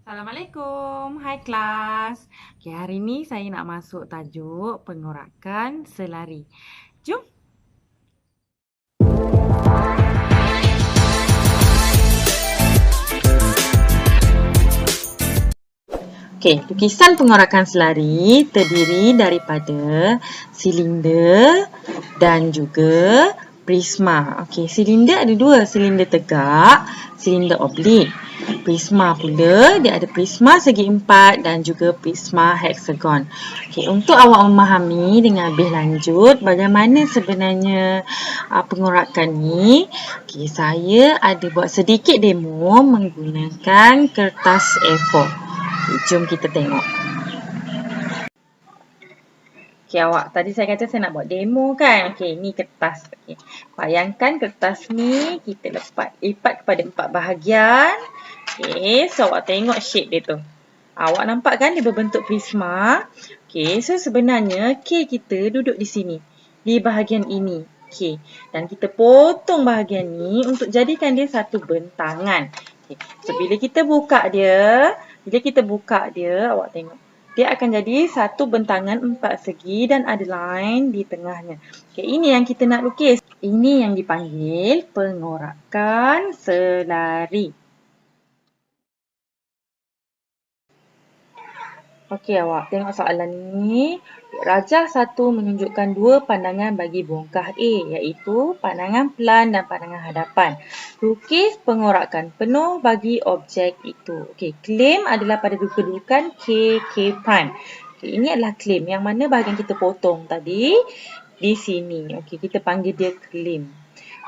Assalamualaikum, hai kelas. Okay, hari ni saya nak masuk tajuk pengorakan selari. Jom. Okey, lukisan pengorakan selari terdiri daripada silinder dan juga prisma. Okey, silinder ada dua, silinder tegak, silinder oblik. Prisma pula, dia ada prisma segi empat dan juga prisma heksagon. Okey, untuk awak memahami dengan lebih lanjut bagaimana sebenarnya pengorakan ni, okey, saya ada buat sedikit demo menggunakan kertas A4. Okay, jom kita tengok. Okay, awak tadi saya kata saya nak buat demo kan. Okay, ni kertas. Okay. Bayangkan kertas ni kita lipat kepada 4 bahagian. Okay, so awak tengok shape dia tu. Awak nampak kan dia berbentuk prisma. Okay, so sebenarnya K kita duduk di sini. Di bahagian ini. Okay, dan kita potong bahagian ni untuk jadikan dia satu bentangan. Okay, so bila kita buka dia, awak tengok. Dia akan jadi satu bentangan 4 segi dan ada line di tengahnya. Okay, ini yang kita nak lukis. Ini yang dipanggil pengorakan selari. Okey awak, tengok soalan ni. Rajah satu menunjukkan dua pandangan bagi bongkah A, iaitu pandangan pelan dan pandangan hadapan. Lukis pengorakan penuh bagi objek itu. Okey, claim adalah pada kedudukan K, K prime. Okay, ini adalah claim yang mana bahagian kita potong tadi di sini. Okey, kita panggil dia claim.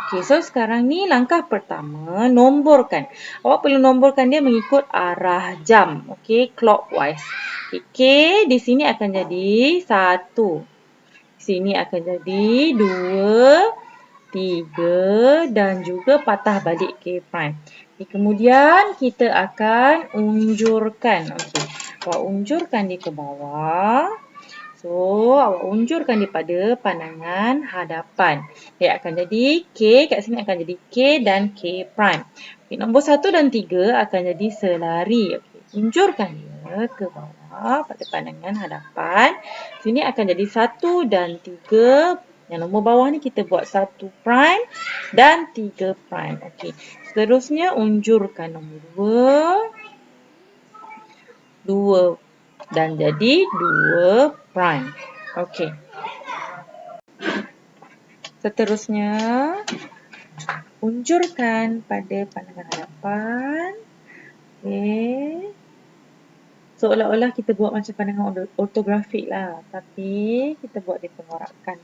Okey, so sekarang ni langkah pertama, nomborkan. Awak perlu nomborkan dia mengikut arah jam. Okey, clockwise. Okay, K di sini akan jadi 1. Sini akan jadi 2, 3 dan juga patah balik K prime. Okay, kemudian kita akan unjurkan. Okey, awak unjurkan dia ke bawah. So, awak unjurkan dia pada pandangan hadapan. Dia akan jadi K, kat sini akan jadi K dan K prime. Okay, nombor 1 dan 3 akan jadi selari. Okay, unjurkan dia ke bawah pada pandangan hadapan. Sini akan jadi 1 dan 3. Yang nombor bawah ni kita buat 1 prime dan 3 prime. Okey. Seterusnya unjurkan nombor 2 dan jadi 2 prime. Okey. Seterusnya unjurkan pada pandangan hadapan. Okey. Seolah-olah kita buat macam pandangan ortografik lah. Tapi kita buat dia pengorakan.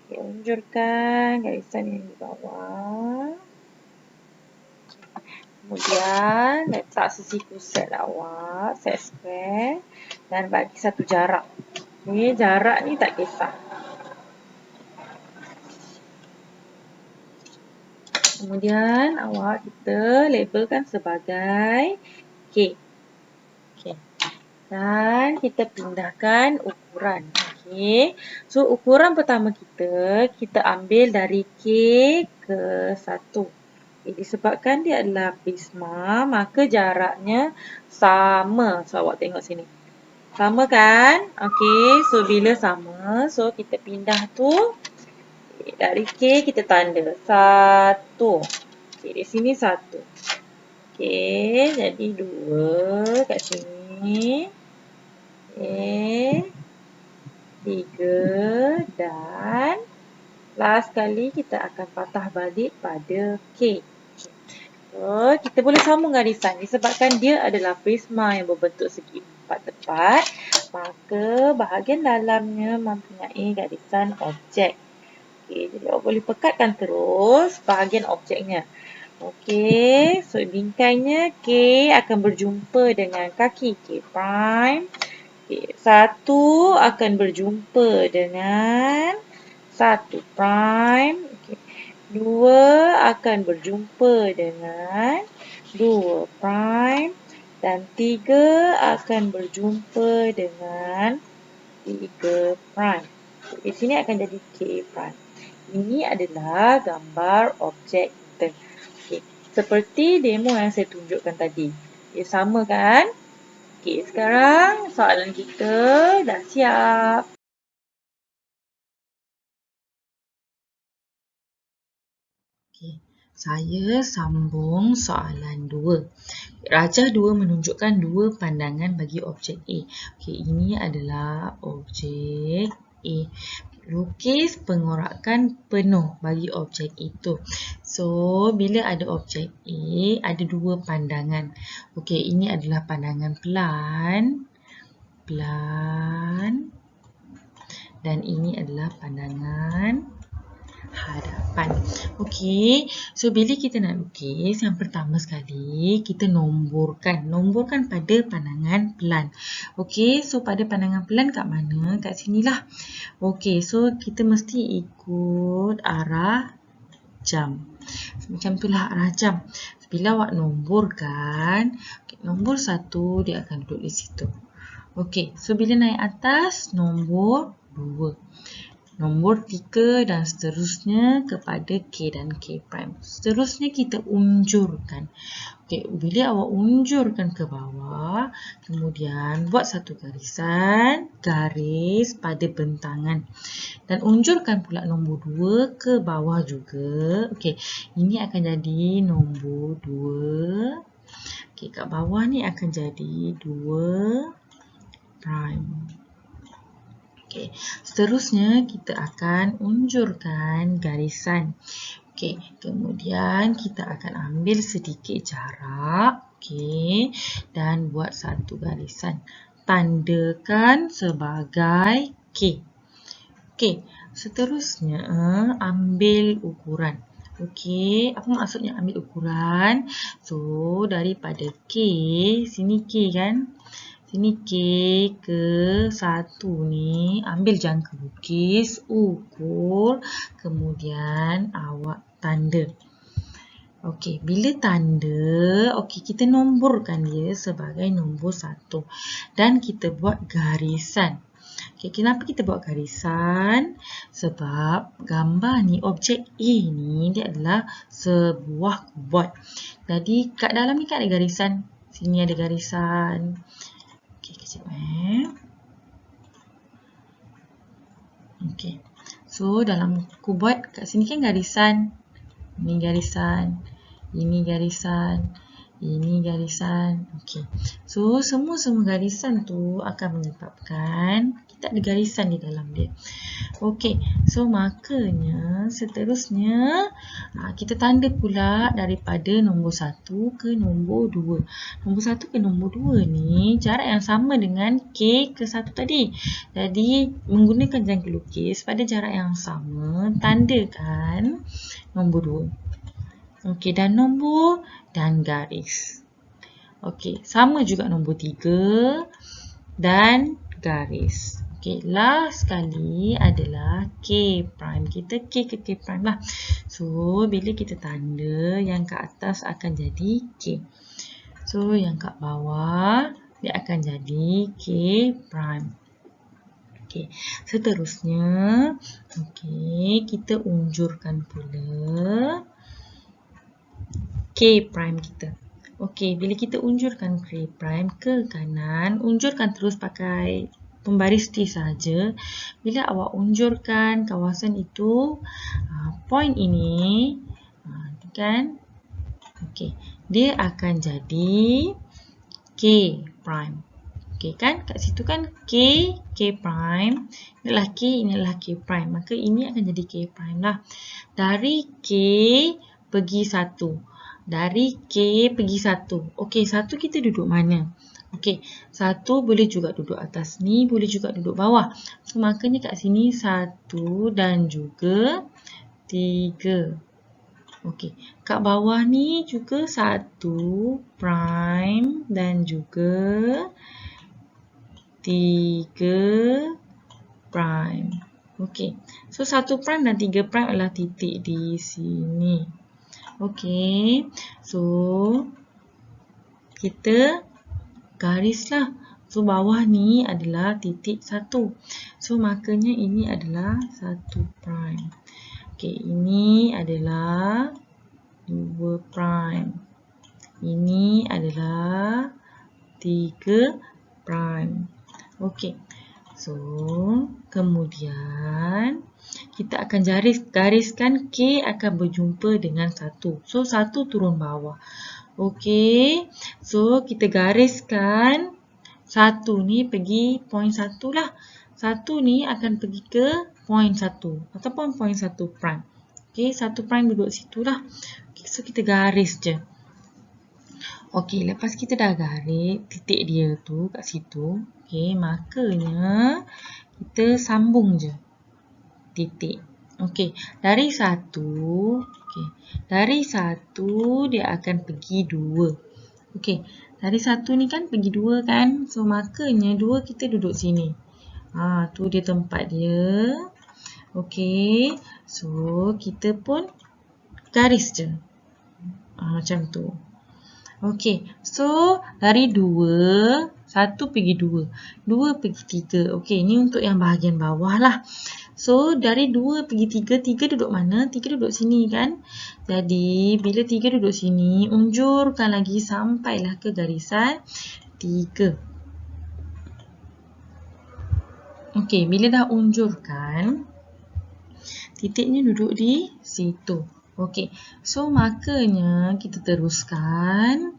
Okay, unjurkan garisan yang di bawah. Kemudian letak sisiku set awak. Set square. Dan bagi satu jarak. Okay, jarak ni tak kisah. Kemudian awak kita labelkan sebagai K. Dan kita pindahkan ukuran. Okey. So, ukuran pertama kita ambil dari K ke 1. Okay, disebabkan dia adalah prisma, maka jaraknya sama. So, awak tengok sini. Sama kan? Okey. So, bila sama, so kita pindah tu. Okay, dari K kita tanda 1. Okay, di sini 1. Okey, jadi 2 kat sini. Okey. 3 dan last kali kita akan patah balik pada K. So, kita boleh sambung garisan disebabkan dia adalah prisma yang berbentuk segi empat tepat. Maka bahagian dalamnya mempunyai garisan objek. Okey, jadi awak boleh pekatkan terus bahagian objeknya. Okey, so bingkainya K akan berjumpa dengan kaki K prime. Okay, 1 akan berjumpa dengan 1 prime. Okay. 2 akan berjumpa dengan 2 prime. Dan 3 akan berjumpa dengan 3 prime. Okay, di sini akan jadi K prime. Ini adalah gambar objek kita. Okay. Seperti demo yang saya tunjukkan tadi. Okey, sama kan? Okey, sekarang soalan kita dah siap. Okey, saya sambung soalan 2. Rajah 2 menunjukkan 2 pandangan bagi objek A. Okey, ini adalah objek A. Lukis pengorakan penuh bagi objek itu. So, bila ada objek A, ada 2 pandangan. Okey, ini adalah pandangan pelan. Dan ini adalah pandangan hadapan. Okey, so bila kita nak lukis, yang pertama sekali kita nomborkan pada pandangan pelan. Okey, so pada pandangan pelan kat mana? Kat sinilah. Okey, so kita mesti ikut arah jam. Macam itulah arah jam. Bila awak nomborkan, nombor 1 dia akan duduk di situ. Okey, so bila naik atas, nombor 2. Nombor 3 dan seterusnya kepada K dan K prime. Seterusnya kita unjurkan. Okey, bila awak unjurkan ke bawah, kemudian buat satu garis pada bentangan. Dan unjurkan pula nombor 2 ke bawah juga. Okey, ini akan jadi nombor 2. Okey, kat bawah ni akan jadi 2 prime. Okey, seterusnya kita akan unjurkan garisan. Okey, kemudian kita akan ambil sedikit jarak, okey, dan buat satu garisan. Tandakan sebagai K. Okey, seterusnya ambil ukuran. Okey, apa maksudnya ambil ukuran? So, daripada K, sini K kan? Sini K ke 1 ni, ambil jangka lukis, ukur, kemudian awak tanda. Okey, bila tanda, okey, kita nomborkan dia sebagai nombor 1 dan kita buat garisan. Okey, kenapa kita buat garisan? Sebab gambar ni, objek A ni, dia adalah sebuah kubot. Jadi, kat dalam ni kan ada garisan. Sini ada garisan. Okey, kejap Okey. So, dalam kubot kat sini kan garisan. Ini garisan. Ini garisan. Ini garisan. Okey. So, semua garisan tu akan menyebabkan kita ada garisan di dalam dia. Okey. So, makanya seterusnya kita tanda pula daripada nombor 1 ke nombor 2. Nombor 1 ke nombor 2 ni jarak yang sama dengan K ke 1 tadi. Jadi, menggunakan jangka lukis pada jarak yang sama, tandakan nombor 2. Okey, dan nombor dan garis. Okey, sama juga nombor 3 dan garis. Okey, last sekali adalah K prime. Kita K ke K prime lah. So, bila kita tanda, yang kat atas akan jadi K. So, yang kat bawah, dia akan jadi K prime. Okey, seterusnya, okey, kita unjurkan pula K prime kita. Okey, bila kita unjurkan K prime ke kanan, unjurkan terus pakai pembaris T saja. Bila awak unjurkan kawasan itu, point ini, kan? Okey, dia akan jadi K prime. Okey kan? Kat situ kan K prime. Inilah K, inilah K prime. Maka ini akan jadi K prime lah. Dari K pergi 1. Dari K pergi 1. Okey, 1 kita duduk mana? Okey, 1 boleh juga duduk atas ni, boleh juga duduk bawah. So, makanya kat sini 1 dan juga 3. Okey, kat bawah ni juga 1 prime dan juga 3 prime. Okey, so 1 prime dan 3 prime adalah titik di sini. Okey, so kita garislah. So, bawah ni adalah titik 1. So, makanya ini adalah 1 prime. Okey, ini adalah 2 prime. Ini adalah 3 prime. Okey. So, kemudian kita akan gariskan K akan berjumpa dengan 1. So, 1 turun bawah. Okey. So, kita gariskan 1 ni pergi point 1 lah. 1 ni akan pergi ke point 1 ataupun point 1 prime. Okey, 1 prime duduk situ lah. Okay, so, kita garis je. Okey, lepas kita dah garis titik dia tu kat situ, okey, makanya kita sambung je titik. Okey, dari 1, okey, dari 1 dia akan pergi 2. Okey, dari 1 ni kan pergi 2 kan? So, makanya 2 kita duduk sini. Tu dia tempat dia. Okey, so kita pun garis je. Macam tu. Okey, so dari 2, 1 pergi 2, 2 pergi 3. Okey, ni untuk yang bahagian bawah lah. So, dari 2 pergi 3, 3 duduk mana? 3 duduk sini kan? Jadi, bila 3 duduk sini, unjurkan lagi sampailah ke garisan 3. Okey, bila dah unjurkan, titiknya duduk di situ. Okey, so makanya kita teruskan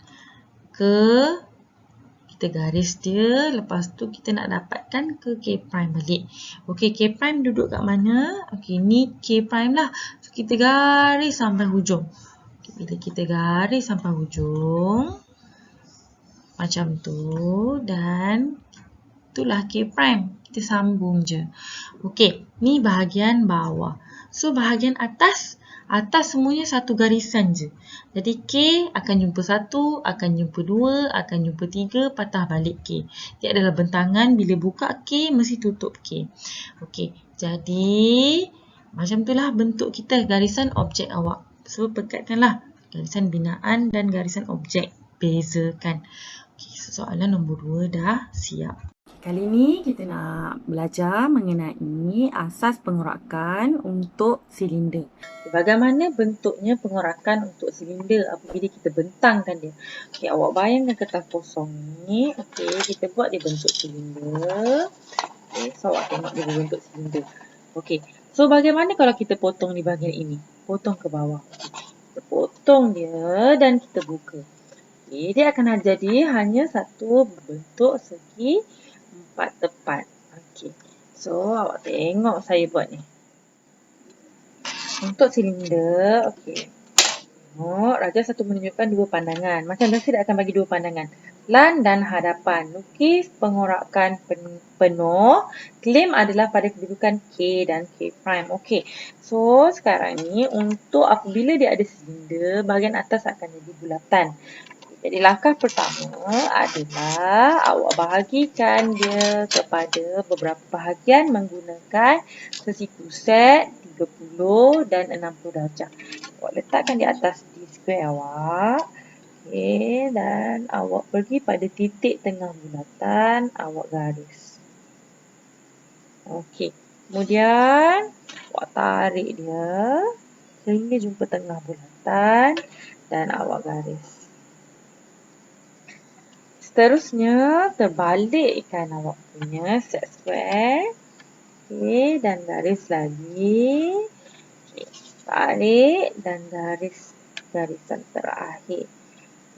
kita garis dia, lepas tu kita nak dapatkan ke K prime balik. Okey, K prime duduk kat mana? Okey, ni K prime lah. So, kita garis sampai hujung. Okay, bila kita garis sampai hujung, macam tu, dan itulah K prime. Kita sambung je. Okey, ni bahagian bawah. So, bahagian atas semuanya satu garisan je. Jadi, K akan jumpa 1, akan jumpa 2, akan jumpa 3, patah balik K. Dia adalah bentangan, bila buka K, mesti tutup K. Okey, jadi macam itulah bentuk kita, garisan objek awak. So, pekatkanlah garisan binaan dan garisan objek. Bezakan. Okey, soalan nombor 2 dah siap. Kali ini kita nak belajar mengenai asas pengorakan untuk silinder. Bagaimana bentuknya pengorakan untuk silinder apabila kita bentangkan dia. Okey, awak bayangkan kertas kosong ni. Okey, kita buat dia bentuk silinder. Okey, so awak tengok dia bentuk silinder. Okey, so bagaimana kalau kita potong di bahagian ini? Potong ke bawah. Kita potong dia dan kita buka. Okey, dia akan jadi hanya satu bentuk segi 4 tepat. Okey. So, awak tengok saya buat ni. Untuk silinder, okey. Tengok, Raja satu menunjukkan 2 pandangan. Macam biasa dia akan bagi 2 pandangan. Plan dan hadapan. Lukis pengorakan penuh. Klaim adalah pada kedudukan K dan K prime. Okey. So, sekarang ni untuk apabila dia ada silinder, bahagian atas akan jadi bulatan. Jadi langkah pertama adalah awak bahagikan dia kepada beberapa bahagian menggunakan sesiku set 30 dan 60 darjah. Awak letakkan di atas D-square awak. Okey, dan awak pergi pada titik tengah bulatan, awak garis. Okey, kemudian awak tarik dia sehingga jumpa tengah bulatan dan awak garis. Seterusnya, terbalikkan awak punya set square. Okey, dan garis lagi. Okey, tarik dan garis garisan terakhir.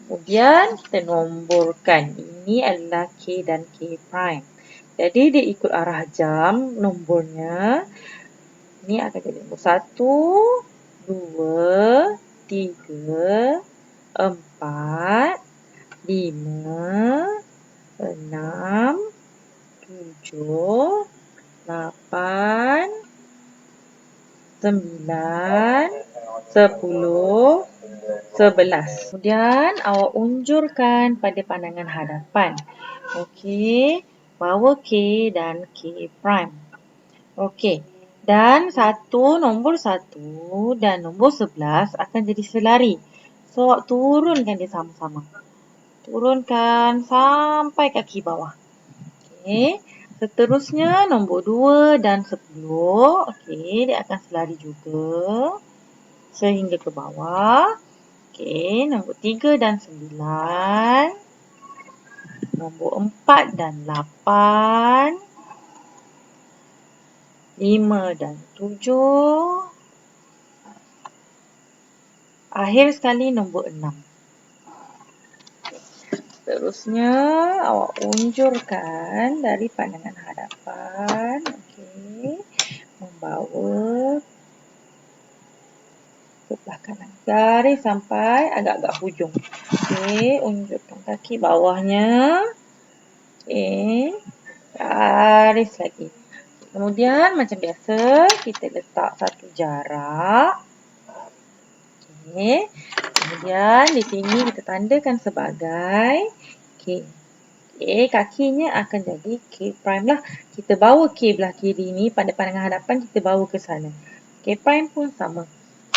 Kemudian, kita nomborkan. Ini adalah K dan K prime. Jadi, dia ikut arah jam nombornya. Ini akan jadi nombor 1, 2, 3, 4, 5, 6, 7, 8, 9, 10, 11. Kemudian awak unjurkan pada pandangan hadapan. Okey, bawa K dan K prime. Okey, dan nombor 1 dan nombor 11 akan jadi selari. So, awak turunkan dia sama-sama. Turunkan sampai kaki bawah. Okey. Seterusnya nombor 2 dan 10. Okey, dia akan selari juga sehingga ke bawah. Okey, nombor 3 dan 9. Nombor 4 dan 8. 5 dan 7. Akhir sekali nombor 6. Seterusnya, awak unjurkan dari pandangan hadapan. Okey. Membawa ke belah kanan. Garis sampai agak-agak hujung. Okey, unjurkan kaki bawahnya. Okey. Garis lagi. Kemudian macam biasa, kita letak satu jarak. Okey. Kemudian di sini kita tandakan sebagai K. Okey, kakinya akan jadi K prime lah. Kita bawa K belah kiri ni pada pandangan hadapan, kita bawa ke sana. K prime pun sama.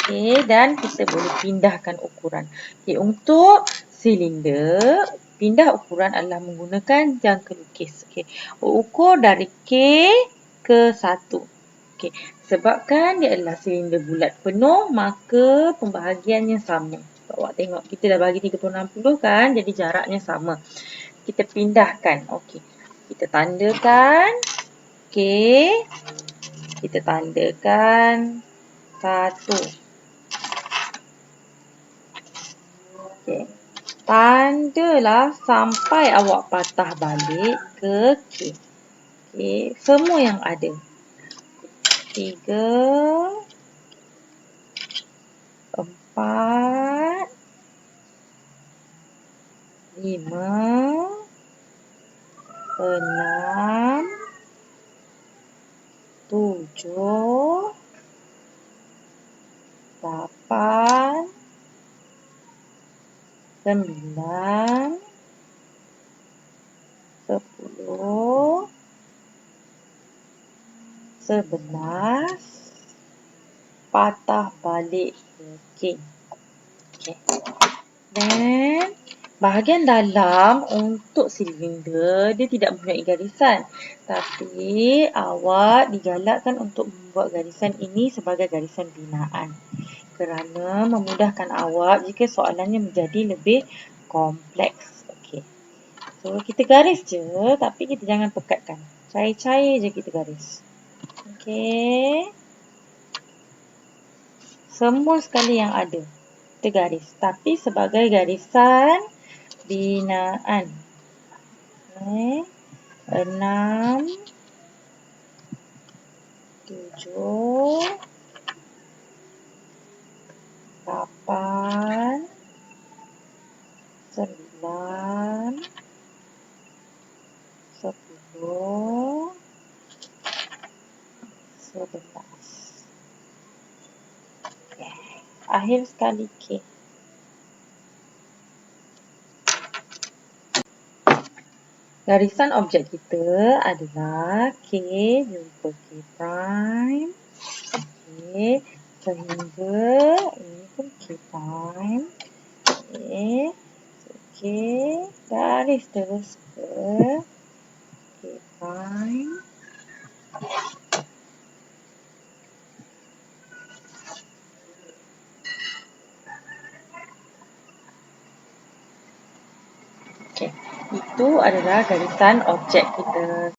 Okey, dan kita boleh pindahkan ukuran. Okey, untuk silinder, pindah ukuran adalah menggunakan jangka lukis. Okey, ukur dari K ke 1. Okey, sebabkan dia adalah silinder bulat penuh, maka pembahagiannya sama. Awak tengok, kita dah bagi 30-60 kan, jadi jaraknya sama. Kita pindahkan. Okey, kita tandakan K. Kita tandakan 1. Okey, tandalah sampai awak patah balik ke K. Okey, semua yang ada. 3, 4, 5, 6, 7, 8, 9, 10, 11, patah balik ke K. Okay. Dan bahagian dalam untuk silinder, dia tidak mempunyai garisan. Tapi awak digalakkan untuk membuat garisan ini sebagai garisan binaan. Kerana memudahkan awak jika soalannya menjadi lebih kompleks. Okey. So, kita garis je, tapi kita jangan pekatkan. Cair-cair je kita garis. Okey. Semua sekali yang ada, kita garis. Tapi sebagai garisan binaan. Okay. 6, 7, 8, 9, 10, 11. Okay. Akhir sekali K. Garisan objek kita adalah K jumpa K prime. Okay. Sehingga ini pun K prime. Okay. Okay. Garis terus ke K prime. Okay. Itu adalah garisan objek kita.